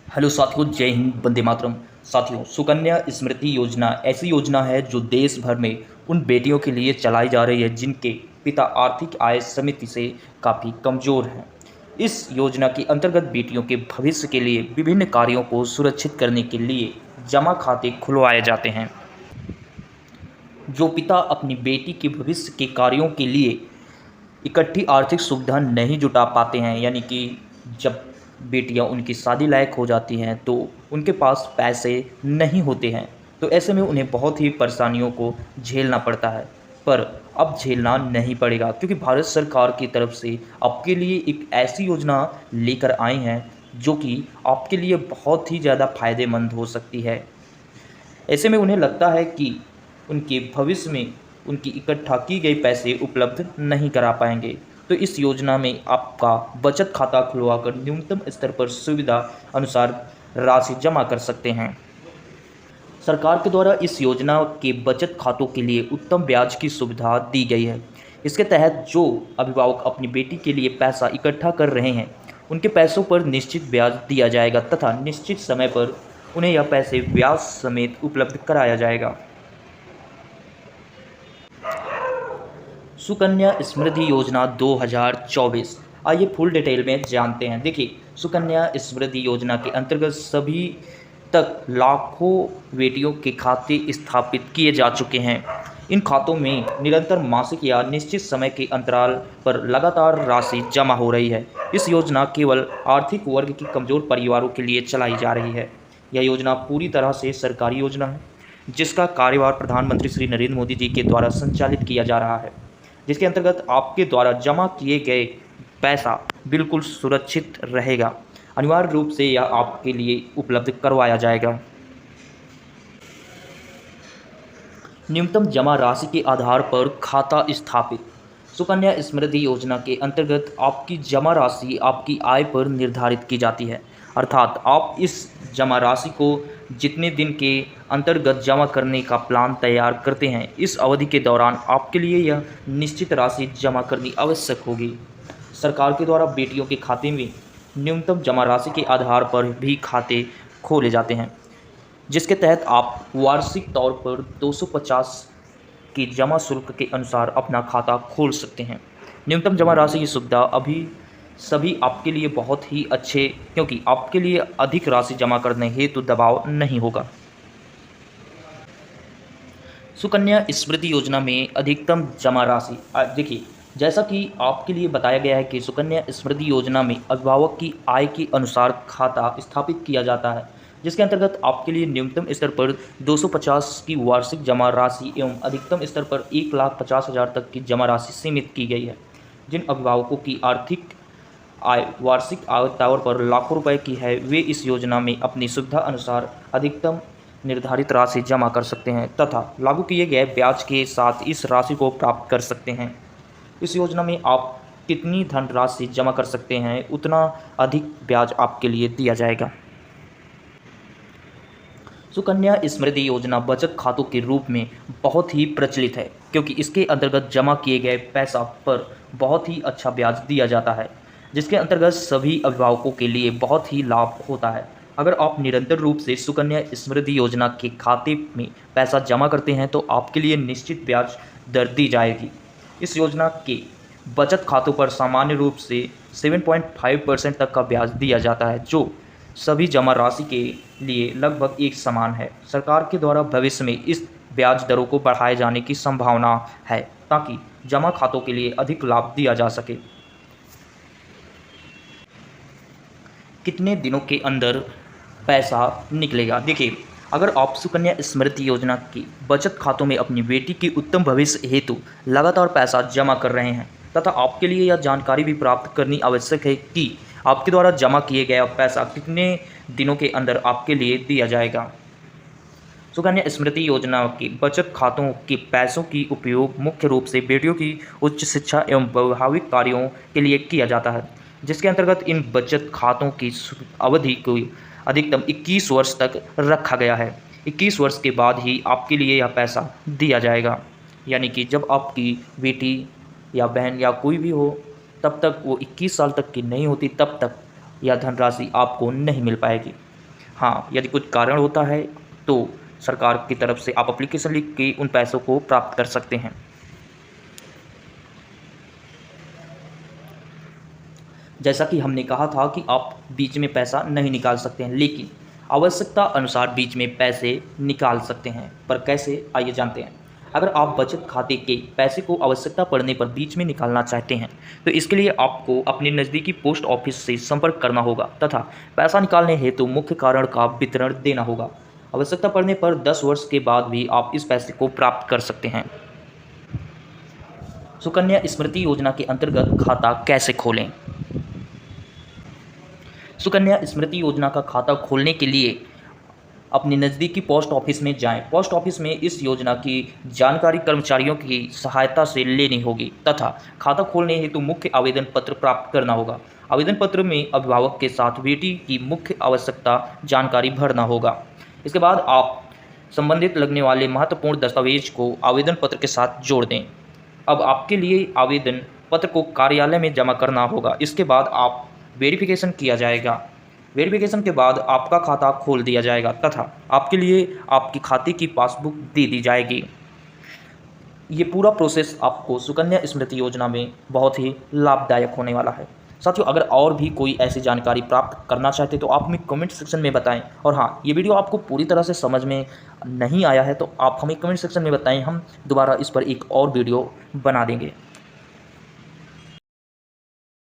Hello साथियों, जय हिंद, वंदे मातरम। साथियों, सुकन्या स्मृति योजना ऐसी योजना है जो देश भर में उन बेटियों के लिए चलाई जा रही है जिनके पिता आर्थिक आय समिति से काफ़ी कमज़ोर हैं। इस योजना के अंतर्गत बेटियों के भविष्य के लिए विभिन्न कार्यों को सुरक्षित करने के लिए जमा खाते खुलवाए जाते हैं। जो पिता अपनी बेटी के भविष्य के कार्यों के लिए इकट्ठी आर्थिक सुविधा नहीं जुटा पाते हैं, यानी कि जब बेटियां उनकी शादी लायक हो जाती हैं तो उनके पास पैसे नहीं होते हैं, तो ऐसे में उन्हें बहुत ही परेशानियों को झेलना पड़ता है। पर अब झेलना नहीं पड़ेगा, क्योंकि भारत सरकार की तरफ से आपके लिए एक ऐसी योजना लेकर आई हैं जो कि आपके लिए बहुत ही ज़्यादा फ़ायदेमंद हो सकती है। ऐसे में उन्हें लगता है कि उनके भविष्य में उनकी इकट्ठा की गई पैसे उपलब्ध नहीं करा पाएंगे, तो इस योजना में आपका बचत खाता खुलवाकर न्यूनतम स्तर पर सुविधा अनुसार राशि जमा कर सकते हैं। सरकार के द्वारा इस योजना के बचत खातों के लिए उत्तम ब्याज की सुविधा दी गई है। इसके तहत जो अभिभावक अपनी बेटी के लिए पैसा इकट्ठा कर रहे हैं, उनके पैसों पर निश्चित ब्याज दिया जाएगा तथा निश्चित समय पर उन्हें यह पैसे ब्याज समेत उपलब्ध कराया जाएगा। सुकन्या समृद्धि योजना 2024, आइए फुल डिटेल में जानते हैं। देखिए, सुकन्या समृद्धि योजना के अंतर्गत सभी तक लाखों बेटियों के खाते स्थापित किए जा चुके हैं। इन खातों में निरंतर मासिक या निश्चित समय के अंतराल पर लगातार राशि जमा हो रही है। इस योजना केवल आर्थिक वर्ग के कमज़ोर परिवारों के लिए चलाई जा रही है। यह योजना पूरी तरह से सरकारी योजना है, जिसका कार्यभार प्रधानमंत्री श्री नरेंद्र मोदी जी के द्वारा संचालित किया जा रहा है, जिसके अंतर्गत आपके द्वारा जमा किए गए पैसा बिल्कुल सुरक्षित रहेगा। अनिवार्य रूप से यह आपके लिए उपलब्ध करवाया जाएगा। न्यूनतम जमा राशि के आधार पर खाता स्थापित। सुकन्या समृद्धि योजना के अंतर्गत आपकी जमा राशि आपकी आय पर निर्धारित की जाती है, अर्थात आप इस जमा राशि को जितने दिन के अंतर्गत जमा करने का प्लान तैयार करते हैं, इस अवधि के दौरान आपके लिए यह निश्चित राशि जमा करनी आवश्यक होगी। सरकार के द्वारा बेटियों के खाते में न्यूनतम जमा राशि के आधार पर भी खाते खोले जाते हैं, जिसके तहत आप वार्षिक तौर पर 250 की जमा शुल्क के अनुसार अपना खाता खोल सकते हैं। न्यूनतम जमा राशि की सुविधा अभी सभी आपके लिए बहुत ही अच्छे, क्योंकि आपके लिए अधिक राशि जमा करने हेतु दबाव नहीं होगा। सुकन्या समृद्धि योजना में अधिकतम जमा राशि, देखिए, जैसा कि आपके लिए बताया गया है कि सुकन्या समृद्धि योजना में अभिभावक की आय के अनुसार खाता स्थापित किया जाता है, जिसके अंतर्गत आपके लिए न्यूनतम स्तर पर 250 की वार्षिक जमा राशि एवं अधिकतम स्तर पर 1,50,000 तक की जमा राशि सीमित की गई है। जिन अभिभावकों की आर्थिक आय वार्षिक आय तौर पर लाखों रुपए की है, वे इस योजना में अपनी सुविधा अनुसार अधिकतम निर्धारित राशि जमा कर सकते हैं तथा लागू किए गए ब्याज के साथ इस राशि को प्राप्त कर सकते हैं। इस योजना में आप कितनी धनराशि जमा कर सकते हैं, उतना अधिक ब्याज आपके लिए दिया जाएगा। सुकन्या समृद्धि योजना बचत खातों के रूप में बहुत ही प्रचलित है, क्योंकि इसके अंतर्गत जमा किए गए पैसा पर बहुत ही अच्छा ब्याज दिया जाता है, जिसके अंतर्गत सभी अभिभावकों के लिए बहुत ही लाभ होता है। अगर आप निरंतर रूप से सुकन्या समृद्धि योजना के खाते में पैसा जमा करते हैं तो आपके लिए निश्चित ब्याज दर दी जाएगी। इस योजना के बचत खातों पर सामान्य रूप से 7.5% तक का ब्याज दिया जाता है, जो सभी जमा राशि के लिए लगभग एक समान है। सरकार के द्वारा भविष्य में इस ब्याज दरों को बढ़ाए जाने की संभावना है, ताकि जमा खातों के लिए अधिक लाभ दिया जा सके। कितने दिनों के अंदर पैसा निकलेगा? देखिए, अगर आप सुकन्या समृद्धि योजना की बचत खातों में अपनी बेटी की उत्तम भविष्य हेतु लगातार पैसा जमा कर रहे हैं तथा आपके लिए यह जानकारी भी प्राप्त करनी आवश्यक है कि आपके द्वारा जमा किए गया पैसा कितने दिनों के अंदर आपके लिए दिया जाएगा। सुकन्या समृद्धि योजना के बचत खातों के पैसों की उपयोग मुख्य रूप से बेटियों की उच्च शिक्षा एवं वैवाहिक कार्यों के लिए किया जाता है, जिसके अंतर्गत इन बचत खातों की अवधि को अधिकतम 21 वर्ष तक रखा गया है। 21 वर्ष के बाद ही आपके लिए यह पैसा दिया जाएगा, यानी कि जब आपकी बेटी या बहन या कोई भी हो, तब तक वो 21 साल तक की नहीं होती, तब तक यह धनराशि आपको नहीं मिल पाएगी। हाँ, यदि कुछ कारण होता है तो सरकार की तरफ से आप एप्लीकेशन लिख के उन पैसों को प्राप्त कर सकते हैं। जैसा कि हमने कहा था कि आप बीच में पैसा नहीं निकाल सकते हैं, लेकिन आवश्यकता अनुसार बीच में पैसे निकाल सकते हैं। पर कैसे, आइए जानते हैं। अगर आप बचत खाते के पैसे को आवश्यकता पड़ने पर बीच में निकालना चाहते हैं तो इसके लिए आपको अपने नज़दीकी पोस्ट ऑफिस से संपर्क करना होगा तथा पैसा निकालने हेतु मुख्य कारण का विवरण देना होगा। आवश्यकता पड़ने पर 10 वर्ष के बाद भी आप इस पैसे को प्राप्त कर सकते हैं। सुकन्या स्मृति योजना के अंतर्गत खाता कैसे खोलें? सुकन्या स्मृति योजना का खाता खोलने के लिए अपने नज़दीकी पोस्ट ऑफिस में जाएं। पोस्ट ऑफिस में इस योजना की जानकारी कर्मचारियों की सहायता से लेनी होगी तथा खाता खोलने हेतु मुख्य आवेदन पत्र प्राप्त करना होगा। आवेदन पत्र में अभिभावक के साथ बेटी की मुख्य आवश्यकता जानकारी भरना होगा। इसके बाद आप संबंधित लगने वाले महत्वपूर्ण दस्तावेज को आवेदन पत्र के साथ जोड़ दें। अब आपके लिए आवेदन पत्र को कार्यालय में जमा करना होगा। इसके बाद आप वेरिफिकेशन किया जाएगा। वेरिफिकेशन के बाद आपका खाता खोल दिया जाएगा तथा आपके लिए आपकी खाते की पासबुक दे दी जाएगी। ये पूरा प्रोसेस आपको सुकन्या स्मृति योजना में बहुत ही लाभदायक होने वाला है। साथियों, अगर और भी कोई ऐसी जानकारी प्राप्त करना चाहते तो आप हमें कमेंट सेक्शन में बताएं। और हाँ, ये वीडियो आपको पूरी तरह से समझ में नहीं आया है तो आप हमें कमेंट सेक्शन में बताएं, हम दोबारा इस पर एक और वीडियो बना देंगे।